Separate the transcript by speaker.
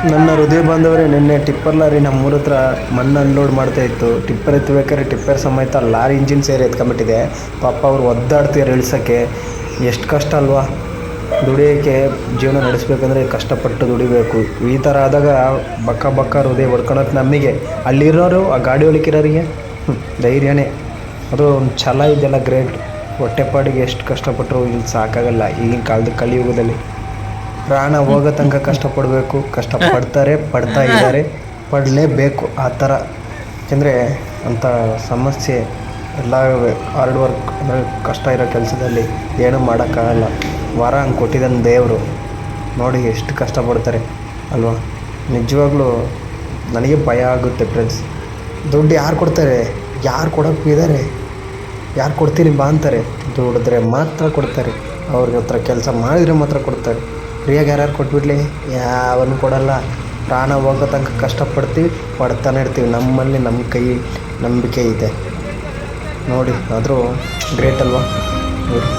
Speaker 1: ನನ್ನ ಹೃದಯ ಬಾಂಧವರೇ, ನಿನ್ನೆ ಟಿಪ್ಪರ್ ಲಾರಿ ನಮ್ಮೂರ ಹತ್ರ ಮಣ್ಣು ಅನ್ಲೋಡ್ ಮಾಡ್ತಾ ಇತ್ತು. ಟಿಪ್ಪರ್ ಎತ್ತಬೇಕಾದ್ರೆ ಟಿಪ್ಪರ್ ಸಮೇತ ಲಾರಿ ಇಂಜಿನ್ ಸೇರಿ ಎತ್ಕೊಂಬಿಟ್ಟಿದೆ. ಪಾಪ ಅವ್ರು ಒದ್ದಾಡ್ತಿದ್ದಾರೆ ಇಳ್ಸೋಕ್ಕೆ. ಎಷ್ಟು ಕಷ್ಟ ಅಲ್ವಾ ದುಡಿಯೋಕ್ಕೆ. ಜೀವನ ನಡೆಸಬೇಕಂದ್ರೆ ಕಷ್ಟಪಟ್ಟು ದುಡಿಬೇಕು. ಈ ಥರ ಆದಾಗ ಬಕ್ಕ ಬಕ್ಕ ಹೃದಯ ಹೊಡ್ಕೊಳಕ್ಕೆ ನಮಗೆ. ಅಲ್ಲಿರೋರು ಆ ಗಾಡಿ ಹೊಲಿಕಿರೋರಿಗೆ ಧೈರ್ಯನೇ. ಅದು ಒಂದು ಛಲ ಇದೆಲ್ಲ ಗ್ರೇಟ್. ಹೊಟ್ಟೆಪಾಡಿಗೆ ಎಷ್ಟು ಕಷ್ಟಪಟ್ಟರು ಇಲ್ಲಿ ಸಾಕಾಗಲ್ಲ. ಈಗಿನ ಕಾಲದ ಕಲಿಯುಗದಲ್ಲಿ ಪ್ರಾಣ ಹೋಗೋ ತನಕ ಕಷ್ಟಪಡಬೇಕು. ಕಷ್ಟಪಡ್ತಾರೆ, ಪಡ್ತಾ ಇದ್ದಾರೆ, ಪಡಲೇಬೇಕು ಆ ಥರ. ಯಾಕೆಂದರೆ ಅಂಥ ಸಮಸ್ಯೆ ಎಲ್ಲ ಹಾರ್ಡ್ ವರ್ಕ್ ಅಂದರೆ ಕಷ್ಟ ಇರೋ ಕೆಲಸದಲ್ಲಿ ಏನೂ ಮಾಡೋಕ್ಕಾಗಲ್ಲ. ವರ ಹಂಗೆ ಕೊಟ್ಟಿದ್ದಾನೆ ದೇವರು. ನೋಡಿ ಎಷ್ಟು ಕಷ್ಟಪಡ್ತಾರೆ ಅಲ್ವಾ. ನಿಜವಾಗ್ಲೂ ನನಗೆ ಭಯ ಆಗುತ್ತೆ ಫ್ರೆಂಡ್ಸ್. ದುಡ್ಡು ಯಾರು ಕೊಡ್ತಾರೆ? ಯಾರು ಕೊಡೋಕ್ಕೂ ಇದ್ದಾರೆ? ಯಾರು ಕೊಡ್ತೀನಿ ಬಾ ಅಂತಾರೆ? ದುಡಿದ್ರೆ ಮಾತ್ರ ಕೊಡ್ತಾರೆ. ಅವ್ರಿಗೆ ಹತ್ರ ಕೆಲಸ ಮಾಡಿದರೆ ಮಾತ್ರ ಕೊಡ್ತಾರೆ. ಫ್ರೀಯಾಗಿ ಯಾರ್ಯಾರು ಕೊಟ್ಬಿಡ್ಲಿ? ಯಾವನು ಕೊಡಲ್ಲ. ಪ್ರಾಣ ಹೋಗೋ ತನಕ ಕಷ್ಟಪಡ್ತೀವಿ, ಪಡ್ತಾನೆ ಇರ್ತೀವಿ. ನಮ್ಮಲ್ಲಿ ನಮ್ಮ ಕೈ ನಂಬಿಕೆ ಇದೆ ನೋಡಿ. ಆದರೂ ಗ್ರೇಟ್ ಅಲ್ವಾ ಇವರು.